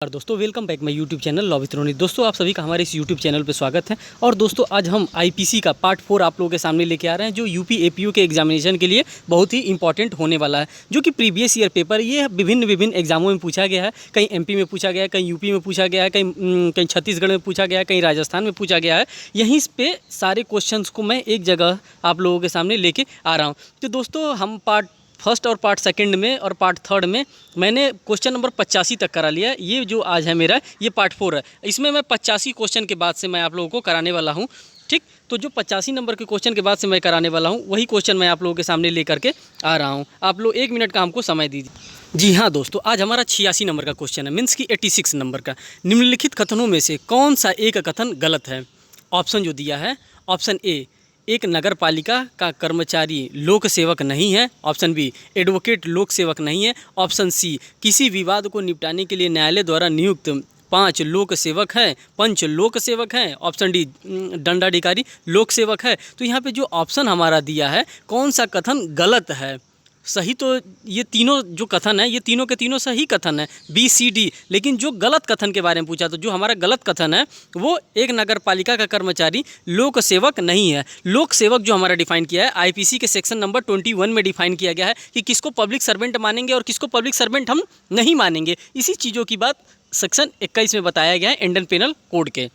और दोस्तों welcome back my YouTube channel law with Ronit. दोस्तों आप सभी का हमारे इस यूट्यूब चैनल पे स्वागत है। और दोस्तों आज हम आईपीसी का पार्ट 4 आप लोगों के सामने लेके आ रहे हैं, जो यूपी एपीयू के एग्जामिनेशन के लिए बहुत ही इंपॉर्टेंट होने वाला है। जो कि प्रीवियस ईयर पेपर ये विभिन्न एग्जामों में पूछा गया है। कहीं एमपी में पूछा गया है, कहीं यूपी में पूछा गया है, कहीं छत्तीसगढ़ में पूछा गया है, कहीं राजस्थान में पूछा गया है। यहीं पे सारे क्वेश्चन को मैं एक जगह आप लोगों के सामने लेके आ रहा हूँ। तो दोस्तों हम पार्ट फर्स्ट और पार्ट सेकंड में और पार्ट थर्ड में मैंने क्वेश्चन नंबर 85 तक करा लिया। ये जो आज है मेरा ये पार्ट 4 है। इसमें मैं 85 क्वेश्चन के बाद से मैं आप लोगों को कराने वाला हूँ। ठीक, तो जो 85 नंबर के क्वेश्चन के बाद से मैं कराने वाला हूँ वही क्वेश्चन मैं आप लोगों के सामने लेकर के आ रहा हूँ। आप लोग 1 मिनट का हमको समय दीजिए। जी हाँ दोस्तों, आज हमारा 86 नंबर का क्वेश्चन है, मीन्स की 86 नंबर का। निम्नलिखित कथनों में से कौन सा एक कथन गलत है? ऑप्शन जो दिया है, ऑप्शन ए, एक नगर पालिका का कर्मचारी लोक सेवक नहीं है। ऑप्शन बी, एडवोकेट लोक सेवक नहीं है। ऑप्शन सी, किसी विवाद को निपटाने के लिए न्यायालय द्वारा नियुक्त 5 लोक सेवक हैं, पंच लोक सेवक हैं। ऑप्शन डी, दंडाधिकारी लोक सेवक है। तो यहाँ पे जो ऑप्शन हमारा दिया है, कौन सा कथन गलत है? सही तो ये तीनों जो कथन है, ये तीनों के तीनों सही कथन है, बी सी डी। लेकिन जो गलत कथन के बारे में पूछा, तो जो हमारा गलत कथन है वो एक नगर पालिका का कर्मचारी लोक सेवक नहीं है। लोक सेवक जो हमारा डिफाइन किया है आईपीसी के सेक्शन नंबर 21 में डिफाइन किया गया है कि किसको पब्लिक सर्वेंट मानेंगे और किसको पब्लिक सर्वेंट हम नहीं मानेंगे। इसी चीज़ों की बात सेक्शन 21 में बताया गया है इंडियन पेनल कोड के।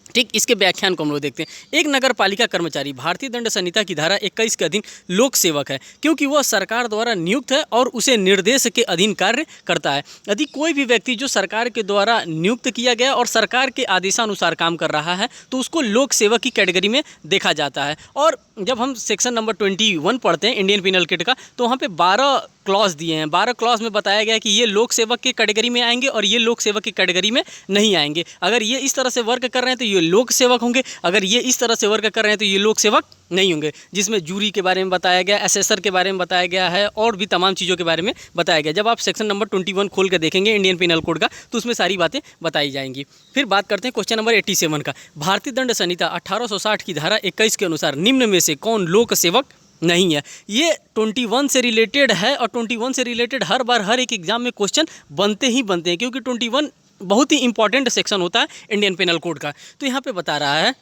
ठीक, इसके व्याख्यान को हम लोग देखते हैं। एक नगर पालिका कर्मचारी भारतीय दंड संहिता की धारा 21 के अधीन लोक सेवक है, क्योंकि वह सरकार द्वारा नियुक्त है और उसे निर्देश के अधीन कार्य करता है। यदि कोई भी व्यक्ति जो सरकार के द्वारा नियुक्त किया गया और सरकार के आदेशानुसार काम कर रहा है, तो उसको लोक सेवक की कैटेगरी में देखा जाता है। और जब हम सेक्शन नंबर 21 पढ़ते हैं इंडियन पिनल कोड का, तो वहाँ पे 12 क्लॉज दिए हैं। 12 क्लॉज में बताया गया है कि ये लोक सेवक की कैटेगरी में आएंगे और ये लोक सेवक की कैटेगरी में नहीं आएंगे। अगर ये इस तरह से वर्क कर रहे हैं तो ये लोक सेवक होंगे, अगर ये इस तरह से वर्क कर रहे हैं तो ये लोक सेवक नहीं होंगे। जिसमें जूरी के बारे में बताया गया, एसेसर के बारे में बताया गया है और भी तमाम चीज़ों के बारे में बताया गया। जब आप सेक्शन नंबर 21 खोल कर देखेंगे इंडियन पिनल कोड का, तो उसमें सारी बातें बताई जाएंगी। फिर बात करते हैं क्वेश्चन नंबर 87 का। भारतीय दंड संहिता 1860 की धारा 21 के अनुसार निम्न में से कौन लोक सेवक नहीं है? ये 21 से रिलेटेड है और 21 से रिलेटेड हर बार हर एक एग्जाम में क्वेश्चन बनते हैं, क्योंकि 21 बहुत ही इंपॉर्टेंट सेक्शन होता है इंडियन पेनल कोड का। तो यहाँ पे बता रहा है,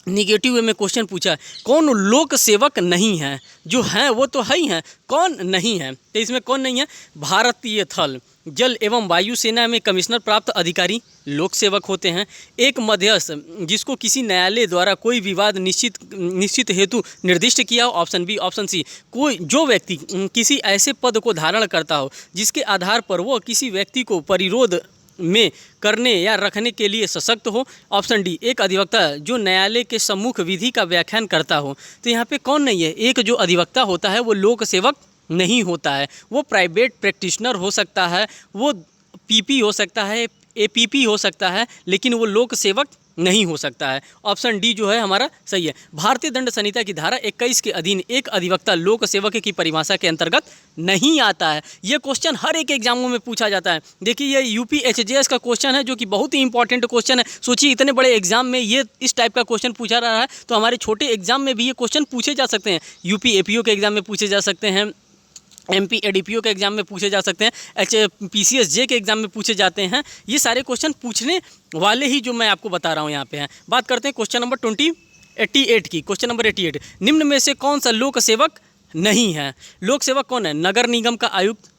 निगेटिव वे में क्वेश्चन पूछा है, कौन लोक सेवक नहीं है? जो हैं वो तो है ही हैं, कौन नहीं है? तो इसमें कौन नहीं है? भारतीय थल जल एवं वायु सेना में कमिश्नर प्राप्त अधिकारी लोक सेवक होते हैं। एक मध्यस्थ जिसको किसी न्यायालय द्वारा कोई विवाद निश्चित हेतु निर्दिष्ट किया हो। Option B. ऑप्शन सी, कोई जो व्यक्ति किसी ऐसे पद को धारण करता हो जिसके आधार पर वो किसी व्यक्ति को परिरोध में करने या रखने के लिए सशक्त हो। ऑप्शन डी, एक अधिवक्ता जो न्यायालय के सम्मुख विधि का व्याख्यान करता हो। तो यहाँ पे कौन नहीं है? एक जो अधिवक्ता होता है वो लोक सेवक नहीं होता है। वो प्राइवेट प्रैक्टिशनर हो सकता है, वो पीपी हो सकता है, एपीपी हो सकता है, लेकिन वो लोक सेवक नहीं हो सकता है। ऑप्शन डी जो है हमारा सही है। भारतीय दंड संहिता की धारा 21 के अधीन एक अधिवक्ता लोक सेवक की परिभाषा के अंतर्गत नहीं आता है। ये क्वेश्चन हर एक एग्जामों में पूछा जाता है। देखिए ये यूपी एचजेएस का क्वेश्चन है, जो कि बहुत ही इंपॉर्टेंट क्वेश्चन है। सोचिए इतने बड़े एग्जाम में ये इस टाइप का क्वेश्चन पूछा रहा है, तो हमारे छोटे एग्जाम में भी ये क्वेश्चन पूछे जा सकते हैं। यूपी एपीओ के एग्जाम में पूछे जा सकते हैं, एमपी एडीपीओ के एग्जाम में पूछे जा सकते हैं, पीसीएसजे के एग्जाम में पूछे जाते हैं। ये सारे क्वेश्चन पूछने वाले ही जो मैं आपको बता रहा हूँ यहाँ पे हैं। बात करते हैं क्वेश्चन नंबर 88 की। क्वेश्चन नंबर 88, निम्न में से कौन सा लोक सेवक नहीं है? लोक सेवक कौन है? नगर निगम का आयुक्त,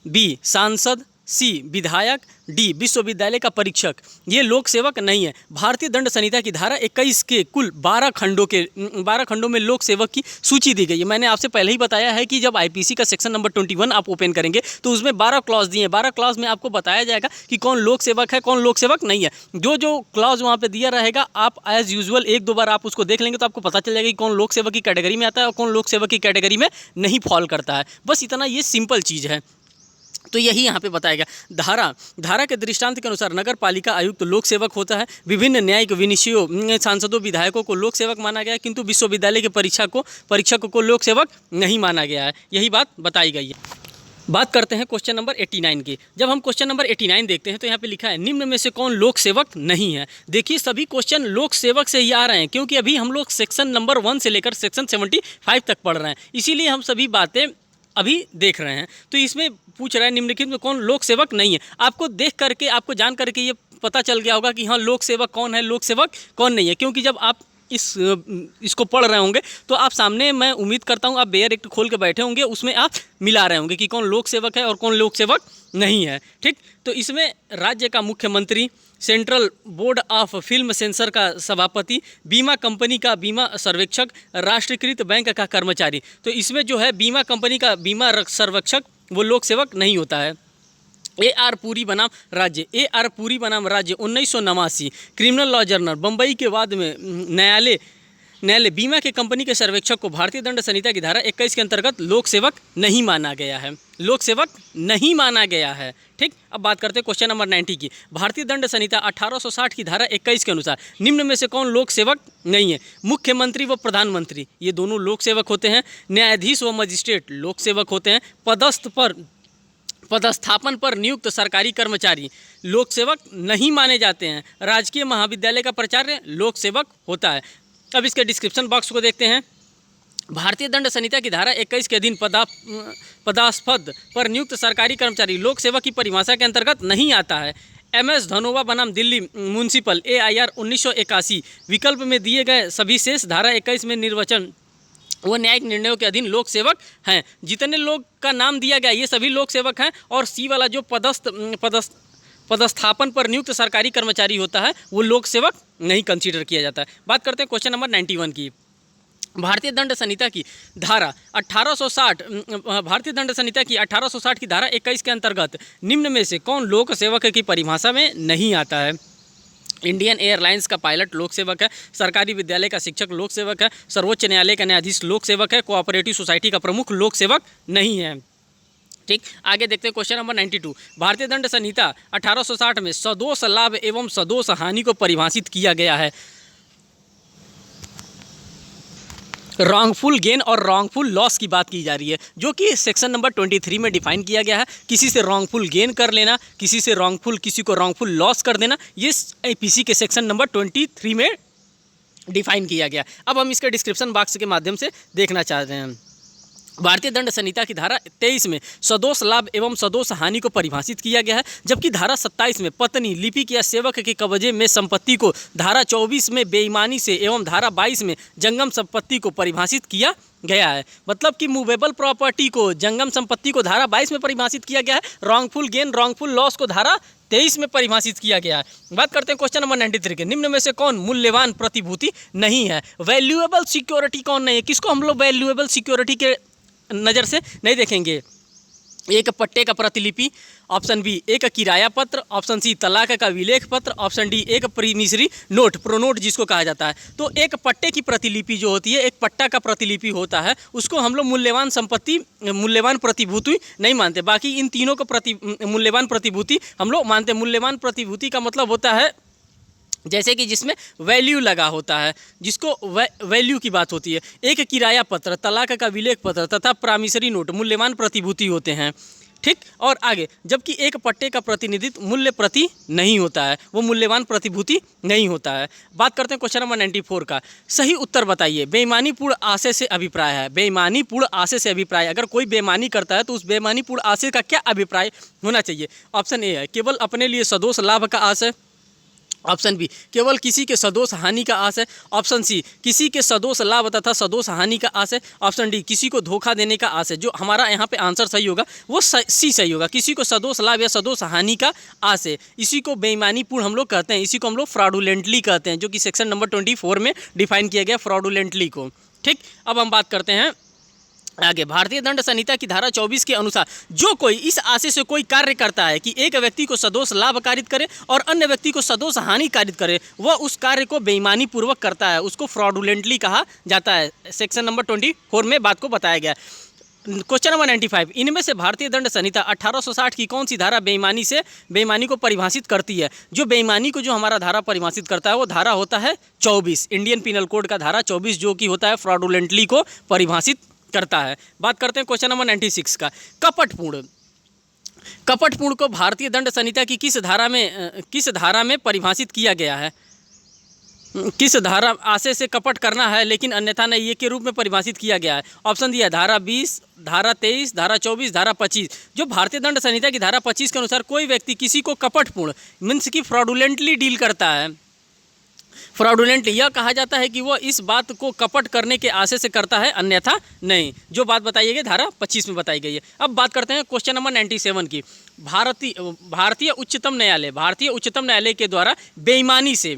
बी सांसद, सी विधायक, डी विश्वविद्यालय का परीक्षक। ये लोक सेवक नहीं है। भारतीय दंड संहिता की धारा 21 के कुल 12 खंडों में लोक सेवक की सूची दी गई है। मैंने आपसे पहले ही बताया है कि जब आईपीसी का सेक्शन नंबर 21 आप ओपन करेंगे तो उसमें 12 क्लॉज दिए हैं। 12 क्लॉज में आपको बताया जाएगा कि कौन लोक सेवक है, कौन लोक सेवक नहीं है। जो क्लॉज वहाँ पे दिया रहेगा, आप एज यूजुअल 1-2 बार आप उसको देख लेंगे तो आपको पता चल जाएगा कि कौन लोक सेवक की कैटेगरी में आता है और कौन लोक सेवक की कैटेगरी में नहीं फॉल करता है। बस इतना ये सिंपल चीज़ है। तो यही यहाँ पे बताया गया। धारा के दृष्टांत के अनुसार नगर पालिका आयुक्त लोक सेवक होता है। विभिन्न न्यायिक विनिश्चयों सांसदों विधायकों को लोक सेवक माना गया है, किंतु विश्वविद्यालय के परीक्षक को लोक सेवक नहीं माना गया है। यही बात बताई गई है। बात करते हैं क्वेश्चन नंबर 89 की। जब हम क्वेश्चन नंबर 89 देखते हैं तो यहाँ पे लिखा है, निम्न में से कौन लोक सेवक नहीं है? देखिए सभी क्वेश्चन लोक सेवक से ही आ रहे हैं, क्योंकि अभी हम लोग सेक्शन नंबर 1 से लेकर सेक्शन 75 तक पढ़ रहे हैं। इसीलिए हम सभी बातें अभी देख रहे हैं। तो इसमें पूछ रहा है निम्नलिखित में कौन लोक सेवक नहीं है। आपको देख करके, आपको जान करके ये पता चल गया होगा कि हाँ लोक सेवक कौन है, लोक सेवक कौन नहीं है, क्योंकि जब आप इसको पढ़ रहे होंगे तो आप सामने, मैं उम्मीद करता हूँ आप बेयर एक्ट खोल के बैठे होंगे, उसमें आप मिला रहे होंगे कि कौन लोक सेवक है और कौन लोक सेवक नहीं है। ठीक, तो इसमें राज्य का मुख्यमंत्री, central board of film sensor का सभापति, बीमा कंपनी का बीमा सर्वेक्षक, राष्ट्रीयकृत बैंक का कर्मचारी। तो इसमें जो है बीमा कंपनी का बीमा सर्वेक्षक वो लोक सेवक नहीं होता है। AR पुरी बनाम राज्य, AR पुरी बनाम राज्य 1989, क्रिमिनल लॉ जर्नल, बम्बई के बाद में न्यायालय बीमा के कंपनी के सर्वेक्षक को भारतीय दंड संहिता की धारा 21 के अंतर्गत लोक सेवक नहीं माना गया है, लोक सेवक नहीं माना गया है। ठीक, अब बात करते हैं क्वेश्चन नंबर 90 की। भारतीय दंड संहिता 1860 की धारा 21 के अनुसार निम्न में से कौन लोक सेवक नहीं है? मुख्यमंत्री व प्रधानमंत्री ये दोनों लोक सेवक होते हैं। न्यायाधीश व मजिस्ट्रेट लोक सेवक होते हैं। पदस्थापन पर नियुक्त सरकारी कर्मचारी लोक सेवक नहीं माने जाते हैं। राजकीय महाविद्यालय का प्राचार्य लोक सेवक होता है। अब इसके डिस्क्रिप्शन बॉक्स को देखते हैं। भारतीय दंड संहिता की धारा 21 के अधीन पदास्पद पर नियुक्त सरकारी कर्मचारी लोक सेवक की परिभाषा के अंतर्गत नहीं आता है। MS धनोवा बनाम दिल्ली म्यूनिसिपल AIR 1981 विकल्प में दिए गए सभी शेष धारा 21 में निर्वचन वो न्यायिक निर्णयों के अधीन लोक सेवक हैं। जितने लोग का नाम दिया गया ये सभी लोक सेवक हैं। और C वाला जो पदस्थापन पर नियुक्त सरकारी कर्मचारी होता है वो लोक सेवक नहीं कंसीडर किया जाता है। बात करते हैं क्वेश्चन नंबर 91 की। भारतीय दंड संहिता की धारा 1860 भारतीय दंड संहिता की 1860 की धारा 21 के अंतर्गत निम्न में से कौन लोक सेवक की परिभाषा में नहीं आता है? इंडियन एयरलाइंस का पायलट लोक सेवक है। सरकारी विद्यालय का शिक्षक लोक सेवक है। सर्वोच्च न्यायालय का न्यायाधीश लोक सेवक है। कोऑपरेटिव सोसाइटी का प्रमुख लोक सेवक नहीं है। ठीक, आगे देखते हैं क्वेश्चन नंबर 92। भारतीय दंड संहिता 1860 में सदोष लाभ एवं सदोष हानि को परिभाषित किया गया है। रॉन्गफुल गेन और रॉन्गफुल लॉस की बात की जा रही है, जो कि सेक्शन नंबर 23 में डिफाइन किया गया है। किसी से रॉन्गफुल गेन कर लेना, किसी को रॉन्गफुल लॉस कर देना, ये IPC के सेक्शन नंबर 23 में डिफाइन किया गया। अब हम इसके डिस्क्रिप्शन बॉक्स के माध्यम से देखना चाहते हैं। भारतीय दंड संहिता की धारा 23 में सदोष लाभ एवं सदोष हानि को परिभाषित किया गया है, जबकि धारा 27 में पत्नी, लिपिक या सेवक के कब्जे में संपत्ति को, धारा 24 में बेईमानी से एवं धारा 22 में जंगम संपत्ति को परिभाषित किया गया है। मतलब कि मूवेबल प्रॉपर्टी को, जंगम संपत्ति को धारा 22 में परिभाषित किया गया है। रॉन्गफुल गेन, रॉन्गफुल लॉस को धारा 23 में परिभाषित किया गया है। बात करते हैं क्वेश्चन नंबर 93 के। निम्न में से कौन मूल्यवान प्रतिभूति नहीं है? वैल्यूएबल सिक्योरिटी कौन नहीं है? किसको हम लोग वैल्यूएबल सिक्योरिटी के नज़र से नहीं देखेंगे? एक पट्टे का प्रतिलिपि, ऑप्शन बी एक किराया पत्र, ऑप्शन सी तलाक का विलेख पत्र, ऑप्शन डी एक प्रीमिसरी नोट, प्रोनोट जिसको कहा जाता है। तो एक पट्टे की प्रतिलिपि जो होती है, एक पट्टा का प्रतिलिपि होता है, उसको हम लोग मूल्यवान संपत्ति, मूल्यवान प्रतिभूति नहीं मानते। बाकी इन तीनों को मूल्यवान प्रतिभूति हम लोग मानते। मूल्यवान प्रतिभूति का मतलब होता है जैसे कि जिसमें वैल्यू लगा होता है, जिसको वैल्यू की बात होती है। एक किराया पत्र, तलाक का विलेख पत्र तथा प्रामिसरी नोट मूल्यवान प्रतिभूति होते हैं। ठीक, और आगे, जबकि एक पट्टे का प्रतिनिधित्व मूल्य प्रति नहीं होता है, वो मूल्यवान प्रतिभूति नहीं होता है। बात करते हैं क्वेश्चन नंबर 94 का। सही उत्तर बताइए। बेईमानी पूर्ण आशय से अभिप्राय है। बेईमानी पूर्ण आशय से अभिप्राय, अगर कोई बेईमानी करता है तो उस बेईमानी पूर्ण आशय का क्या अभिप्राय होना चाहिए? ऑप्शन ए है केवल अपने लिए सदोष लाभ का आशय, ऑप्शन बी केवल किसी के सदोष हानि का आशय, ऑप्शन सी किसी के सदोष लाभ तथा सदोष हानि का आशय, ऑप्शन डी किसी को धोखा देने का आशय। जो हमारा यहाँ पे आंसर सही होगा वो सी सही होगा। किसी को सदोष लाभ या सदोष हानि का आशय, इसी को बेईमानी पूर्ण हम लोग कहते हैं, इसी को हम लोग फ्रॉडुलेंटली कहते हैं, जो कि सेक्शन नंबर 24 में डिफाइन किया गया फ्रॉडुलेंटली को। ठीक, अब हम बात करते हैं आगे। भारतीय दंड संहिता की धारा 24 के अनुसार जो कोई इस आशय से कोई कार्य करता है कि एक व्यक्ति को सदोष लाभ कारित करे और अन्य व्यक्ति को सदोष हानि कारित करे, वह उस कार्य को बेईमानी पूर्वक करता है, उसको फ्रॉडुलेंटली कहा जाता है। सेक्शन नंबर 24 में बात को बताया गया। Question number 95। इनमें से भारतीय दंड संहिता 1860 की कौन सी धारा बेईमानी को परिभाषित करती है? जो बेईमानी को जो हमारा धारा परिभाषित करता है वो धारा होता है 24, इंडियन पिनल कोड का धारा 24, जो कि होता है फ्रॉडुलेंटली को परिभाषित करता है। बात करते हैं क्वेश्चन नंबर 96 का। कपटपूर्ण को भारतीय दंड संहिता की किस धारा में परिभाषित किया गया है? किस धारा आशय से कपट करना है लेकिन अन्यथा नहीं ये के रूप में परिभाषित किया गया है। ऑप्शन दिया धारा 20, धारा 23, धारा 24, धारा 25। जो भारतीय दंड संहिता की धारा 25 के अनुसार कोई व्यक्ति किसी को कपटपूर्ण मीन्स की फ्रॉडुलेंटली डील करता है, फ्रॉडुलेंट यह कहा जाता है कि वह इस बात को कपट करने के आशय से करता है अन्यथा नहीं। जो बात बताई गई धारा 25 में बताई गई है। अब बात करते हैं क्वेश्चन नंबर 97 की। भारतीय उच्चतम न्यायालय के द्वारा बेईमानी से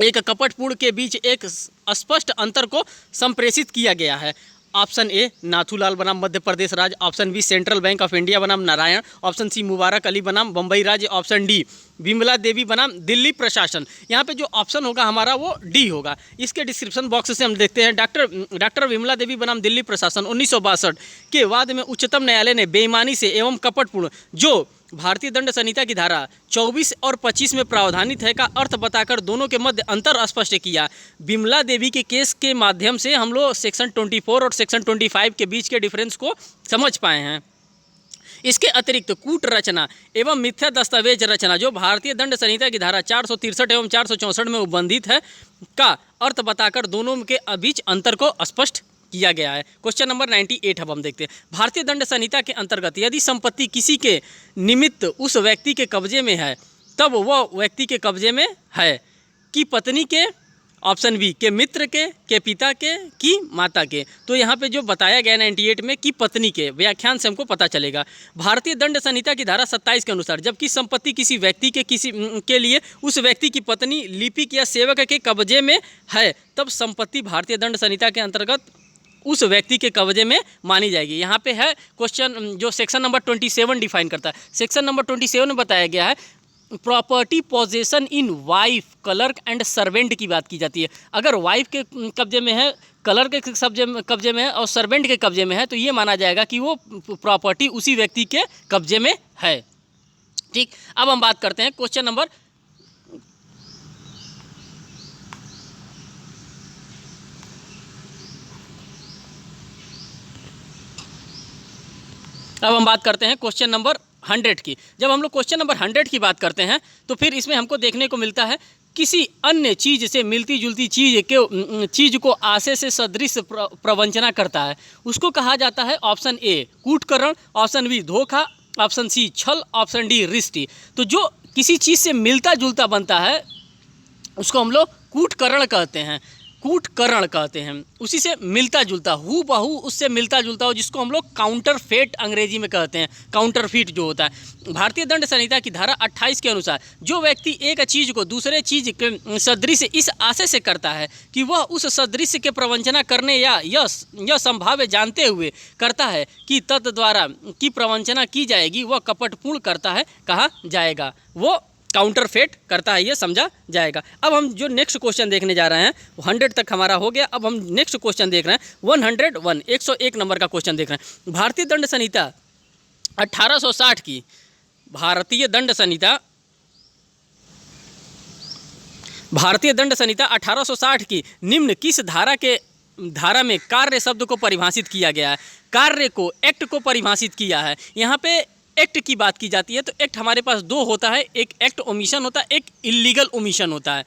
एक कपटपूर्ण के बीच एक स्पष्ट अंतर को संप्रेषित किया गया है। ऑप्शन ए नाथूलाल बनाम मध्य प्रदेश राज्य, option B Central Bank of India बनाम नारायण, ऑप्शन सी मुबारक अली बनाम बम्बई राज्य, ऑप्शन डी विमला देवी बनाम दिल्ली प्रशासन। यहाँ पे जो ऑप्शन होगा हमारा वो डी होगा। इसके डिस्क्रिप्शन बॉक्स से हम देखते हैं डॉक्टर विमला देवी बनाम दिल्ली प्रशासन 1962 के वाद में उच्चतम न्यायालय ने बेईमानी से एवं कपटपूर्ण जो भारतीय दंड संहिता की धारा 24 और 25 में प्रावधानित है का अर्थ बताकर दोनों के मध्य अंतर स्पष्ट किया। विमला देवी के केस के माध्यम से हम लोग सेक्शन 24 और सेक्शन 25 के बीच के डिफरेंस को समझ पाए हैं। इसके अतिरिक्त कूट रचना एवं मिथ्या दस्तावेज रचना जो भारतीय दंड संहिता की धारा 463 एवं 464 में उल्लंघित है का अर्थ बताकर दोनों के बीच अंतर को स्पष्ट किया गया है। क्वेश्चन नंबर 98 अब हम देखते हैं। भारतीय दंड संहिता के अंतर्गत यदि संपत्ति किसी के निमित्त उस व्यक्ति के कब्जे में है तब वह व्यक्ति के कब्जे में है कि पत्नी के, ऑप्शन बी के मित्र के पिता के, की माता के। तो यहाँ पे जो बताया गया 98 में कि पत्नी के, व्याख्यान से हमको पता चलेगा। भारतीय दंड संहिता की धारा 27 के अनुसार जबकि संपत्ति किसी व्यक्ति के लिए उस व्यक्ति की पत्नी, लिपिक या सेवक के कब्जे में है तब संपत्ति भारतीय दंड संहिता के अंतर्गत उस व्यक्ति के कब्जे में मानी जाएगी। यहाँ पे है क्वेश्चन जो सेक्शन नंबर 27 डिफाइन करता है। सेक्शन नंबर 27 में बताया गया है property possession in wife, clerk and servant की बात की जाती है। अगर वाइफ के कब्जे में है, क्लर्क के कब्जे में है और सर्वेंट के कब्जे में है तो ये माना जाएगा कि वो प्रॉपर्टी उसी व्यक्ति के कब्जे में है। ठीक, अब हम बात करते हैं क्वेश्चन नंबर क्वेश्चन नंबर 100 की। जब हम लोग क्वेश्चन नंबर 100 की बात करते हैं तो फिर इसमें हमको देखने को मिलता है किसी अन्य चीज़ से मिलती जुलती चीज़ को आशय से सदृश प्रवंचना करता है, उसको कहा जाता है ऑप्शन ए कूटकरण, ऑप्शन बी धोखा, ऑप्शन सी छल, ऑप्शन डी रिष्टि। तो जो किसी चीज़ से मिलता जुलता बनता है उसको हम लोग कूटकरण कहते हैं। उसी से मिलता जुलता, हू बहू उससे मिलता जुलता हो, जिसको हम लोग काउंटरफेट अंग्रेजी में कहते हैं, काउंटरफीट जो होता है। भारतीय दंड संहिता की धारा 28 के अनुसार जो व्यक्ति एक चीज़ को दूसरे चीज़ के सदृश इस आशय से करता है कि वह उस सदृश के प्रवंचना करने या यह संभाव्य जानते हुए करता है कि तत् द्वारा की प्रवंचना की जाएगी वह कपटपूर्ण करता है कहा जाएगा, वो काउंटरफेट करता है, ये समझा जाएगा। अब हम जो नेक्स्ट क्वेश्चन देखने जा रहे हैं 100 तक हमारा हो गया। अब हम नेक्स्ट क्वेश्चन देख रहे हैं 101 नंबर का क्वेश्चन देख रहे हैं। भारतीय दंड संहिता 1860 की, भारतीय दंड संहिता 1860 की निम्न किस धारा में कार्य शब्द को परिभाषित किया गया है? कार्य को, एक्ट को परिभाषित किया है। यहाँ पे एक्ट की बात की जाती है तो एक्ट हमारे पास दो होता है, एक एक्ट ओमिशन होता है, एक इलीगल ओमिशन होता है।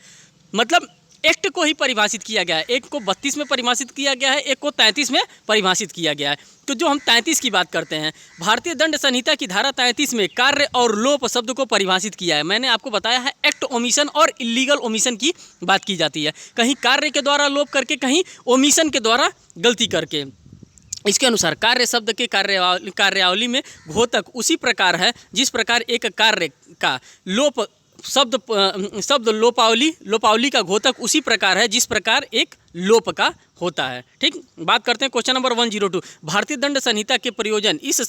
मतलब एक्ट को ही परिभाषित किया गया है, एक को 32 में परिभाषित किया गया है, एक को 33 में परिभाषित किया गया है। तो जो हम 33 की बात करते हैं, भारतीय दंड संहिता की धारा 33 में कार्य और लोप शब्द को परिभाषित किया है। मैंने आपको बताया है एक्ट ओमिशन और इलीगल ओमिशन की बात की जाती है, कहीं कार्य के द्वारा लोप करके, कहीं ओमिशन के द्वारा गलती करके। इसके अनुसार कार्य शब्द के कार्यावली में घोतक उसी प्रकार है जिस प्रकार एक कार्य का लोप शब्द लोपावली का घोतक उसी प्रकार है जिस प्रकार एक लोप का होता है। ठीक, बात करते हैं क्वेश्चन नंबर 102। भारतीय दंड संहिता के प्रयोजन इस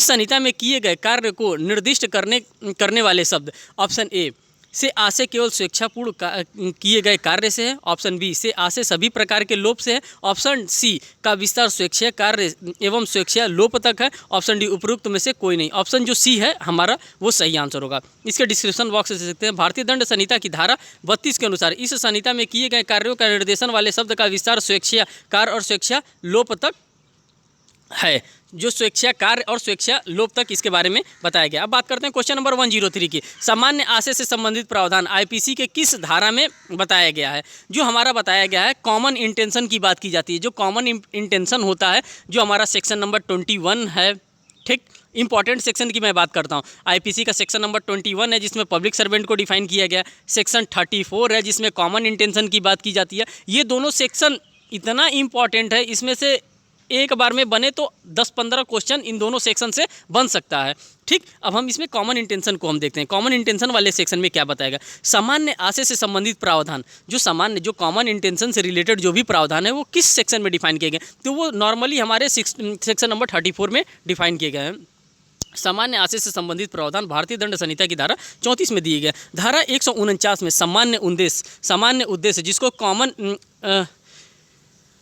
संहिता में किए गए कार्य को निर्दिष्ट करने वाले शब्द ऑप्शन ए से आशय केवल स्वेच्छापूर्ण किए गए कार्य से है, ऑप्शन बी से आशय सभी प्रकार के लोप से है, ऑप्शन सी का विस्तार स्वेच्छा कार्य एवं स्वेच्छा लोप तक है, ऑप्शन डी उपरोक्त में से कोई नहीं। ऑप्शन जो सी है हमारा वो सही आंसर होगा। इसके डिस्क्रिप्शन बॉक्स से देखते हैं। भारतीय दंड संहिता की धारा 32 के अनुसार इस संहिता में किए गए कार्यों का निर्देशन वाले शब्द का विस्तार स्वेच्छा कार्य और स्वेच्छा लोप तक है, जो स्वेच्छा कार्य और स्वेच्छा लोभ तक इसके बारे में बताया गया। अब बात करते हैं क्वेश्चन नंबर 103 की। सामान्य आशय से संबंधित प्रावधान आईपीसी के किस धारा में बताया गया है? जो हमारा बताया गया है कॉमन इंटेंशन की बात की जाती है। जो कॉमन इंटेंशन होता है, जो हमारा सेक्शन नंबर 21 है, ठीक, इंपॉर्टेंट सेक्शन की मैं बात करता हूँ। आईपीसी का सेक्शन नंबर 21 है जिसमें पब्लिक सर्वेंट को डिफाइन किया गया। सेक्शन 34 है जिसमें कॉमन इंटेंशन की बात की जाती है। ये दोनों सेक्शन इतना इंपॉर्टेंट है, इसमें से एक बार में बने तो 10-15 क्वेश्चन इन दोनों सेक्शन से बन सकता है, ठीक। अब हम इसमें कॉमन इंटेंशन को हम देखते हैं। कॉमन इंटेंशन वाले सेक्शन में क्या बताएगा? सामान्य आशय से संबंधित प्रावधान, जो कॉमन इंटेंशन से रिलेटेड जो भी प्रावधान है वो किस सेक्शन में डिफाइन किए गए? तो वो नॉर्मली हमारे सेक्शन नंबर 34 में डिफाइन किए गए हैं। सामान्य आशय से संबंधित प्रावधान भारतीय दंड संहिता की धारा 34 में दिए गए। धारा 149 में सामान्य उद्देश्य जिसको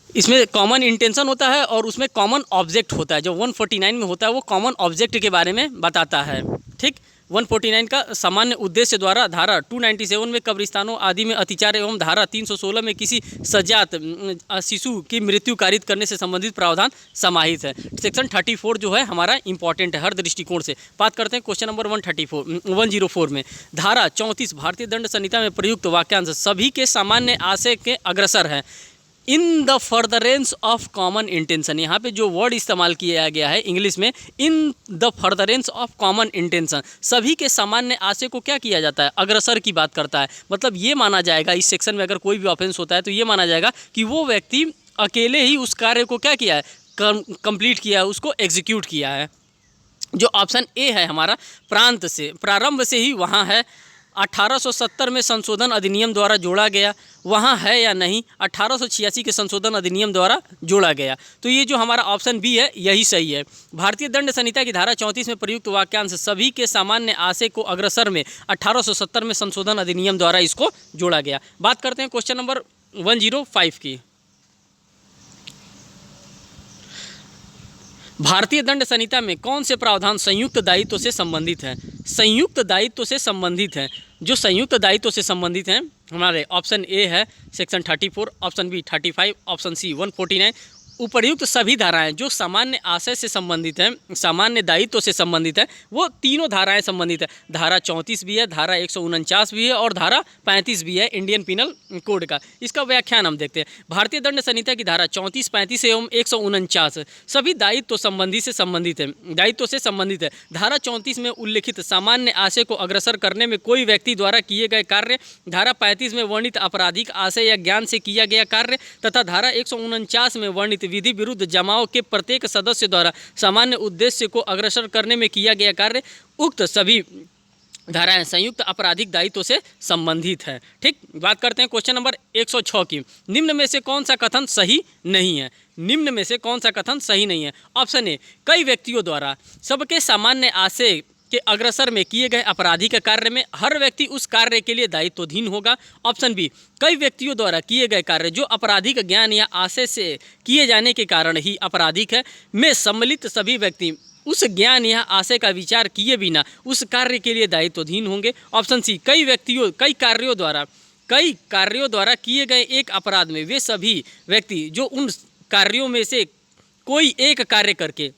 इसमें कॉमन इंटेंशन होता है और उसमें कॉमन ऑब्जेक्ट होता है। जो 149 में होता है वो कॉमन ऑब्जेक्ट के बारे में बताता है, ठीक। 149 का सामान्य उद्देश्य द्वारा धारा 297 में कब्रिस्तानों आदि में अतिचार एवं धारा 316 में किसी सजात शिशु की मृत्यु कारित करने से संबंधित प्रावधान समाहित है। सेक्शन 34 जो है हमारा इंपॉर्टेंट है हर दृष्टिकोण से। बात करते हैं क्वेश्चन नंबर 104 में। धारा 34 भारतीय दंड संहिता में प्रयुक्त वाक्यांश सभी के सामान्य आशय के अग्रसर है। In the furtherance of common intention, यहाँ पे जो वर्ड इस्तेमाल किया गया है इंग्लिश में, in the furtherance of common intention, सभी के सामान्य आशय को क्या किया जाता है? अग्रसर की बात करता है। मतलब ये माना जाएगा इस सेक्शन में अगर कोई भी ऑफेंस होता है तो ये माना जाएगा कि वो व्यक्ति अकेले ही उस कार्य को क्या किया है? कंप्लीट किया है, उसको एग्जीक्यूट किया है। जो ऑप्शन ए है हमारा, प्रारंभ से ही वहाँ है। 1870 में संशोधन अधिनियम द्वारा जोड़ा गया, वहाँ है या नहीं? 1886 के संशोधन अधिनियम द्वारा जोड़ा गया। तो ये जो हमारा ऑप्शन बी है यही सही है। भारतीय दंड संहिता की धारा 34 में प्रयुक्त वाक्यांश सभी के सामान्य आशय को अग्रसर में 1870 में संशोधन अधिनियम द्वारा इसको जोड़ा गया। बात करते हैं क्वेश्चन नंबर 105 की। भारतीय दंड संहिता में कौन से प्रावधान संयुक्त दायित्व से संबंधित हैं? संयुक्त दायित्व से संबंधित हैं। जो संयुक्त दायित्व से संबंधित हैं हमारे ऑप्शन ए है section 34, option B 35, option C 149। उपर्युक्त सभी धाराएं जो सामान्य आशय से संबंधित हैं, सामान्य दायित्व से संबंधित है, वो तीनों धाराएं संबंधित है। धारा 34 भी है, धारा 149 भी है और धारा 35 भी है इंडियन पिनल कोड का। इसका व्याख्यान हम देखते हैं। भारतीय दंड संहिता की धारा 34, 35 एवं 149 सभी दायित्व संबंधी से संबंधित है, दायित्व से संबंधित है। धारा 34 में उल्लिखित सामान्य आशय को अग्रसर करने में कोई व्यक्ति द्वारा किए गए कार्य, धारा 35 में वर्णित आपराधिक आशय या ज्ञान से किया गया कार्य तथा धारा 149 में वर्णित विधि विरुद्ध जमाव के प्रत्येक सदस्य द्वारा सामान्य उद्देश्य को अग्रसर करने में किया गया कार्य, उक्त सभी धाराएं संयुक्त आपराधिक दायित्व से संबंधित है, ठीक। बात करते हैं क्वेश्चन नंबर 106 की। निम्न में से कौन सा कथन सही नहीं है? निम्न में से कौन सा कथन सही नहीं है? ऑप्शन ए, कई व्यक्तियों द्वारा सबके सामान्य आशय के अग्रसर में किए गए आपराधिक कार्य में हर व्यक्ति उस कार्य के लिए दायित्वधीन होगा। ऑप्शन बी, कई व्यक्तियों द्वारा किए गए कार्य जो आपराधिक ज्ञान या आशय से किए जाने के कारण ही आपराधिक है, में सम्मिलित सभी व्यक्ति उस ज्ञान या आशय का विचार किए बिना उस कार्य के लिए दायित्वधीन होंगे। ऑप्शन सी, कई कार्यों द्वारा किए गए एक अपराध में वे सभी व्यक्ति जो उन कार्यों में से कोई एक कार्य करके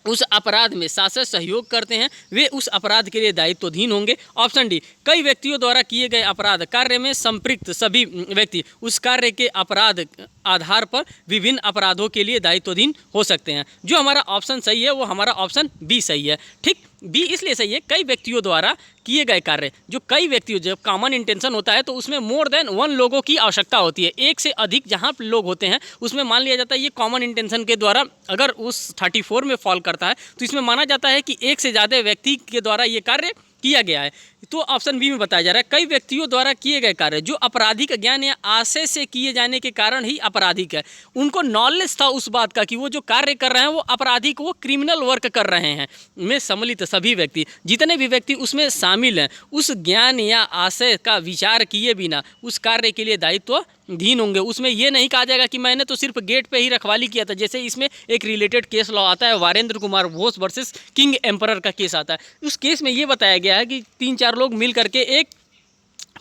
उस अपराध में साथ सहयोग करते हैं, वे उस अपराध के लिए दायित्वधीन होंगे। ऑप्शन डी, कई व्यक्तियों द्वारा किए गए अपराध कार्य में संपृक्त सभी व्यक्ति उस कार्य के अपराध आधार पर विभिन्न अपराधों के लिए दायित्वधीन हो सकते हैं। जो हमारा ऑप्शन सही है वो हमारा ऑप्शन बी सही है, ठीक। बी इसलिए सही है, कई व्यक्तियों द्वारा किए गए कार्य, जो कई व्यक्तियों, जब कॉमन इंटेंशन होता है तो उसमें मोर देन 1 लोगों की आवश्यकता होती है। एक से अधिक जहाँ लोग होते हैं उसमें मान लिया जाता है ये कॉमन इंटेंशन के द्वारा अगर उस 34 में फॉल करता है तो इसमें माना जाता है कि एक से ज़्यादा व्यक्ति के द्वारा ये कार्य किया गया है। तो ऑप्शन बी में बताया जा रहा है कई व्यक्तियों द्वारा किए गए कार्य जो आपराधिक ज्ञान या आशय से किए जाने के कारण ही आपराधिक है। उनको नॉलेज था उस बात का कि वो जो कार्य कर रहे हैं वो आपराधिक, वो क्रिमिनल वर्क कर रहे हैं, में सम्मिलित सभी व्यक्ति, जितने भी व्यक्ति उसमें शामिल हैं, उस ज्ञान या आशय का विचार किए बिना उस कार्य के लिए दायित्वधीन होंगे। उसमें ये नहीं कहा जाएगा कि मैंने तो सिर्फ गेट पे ही रखवाली किया था। जैसे इसमें एक रिलेटेड केस लॉ आता है, Varendra Kumar Ghosh versus king emperor का केस आता है। उस केस में ये बताया गया है कि 3-4 लोग मिल करके एक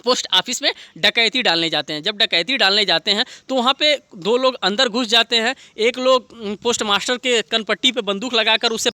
पोस्ट ऑफिस में डकैती डालने जाते हैं। जब डकैती डालने जाते हैं तो वहाँ पे 2 लोग अंदर घुस जाते हैं। एक लोग पोस्ट मास्टर के कनपट्टी पे बंदूक लगाकर उससे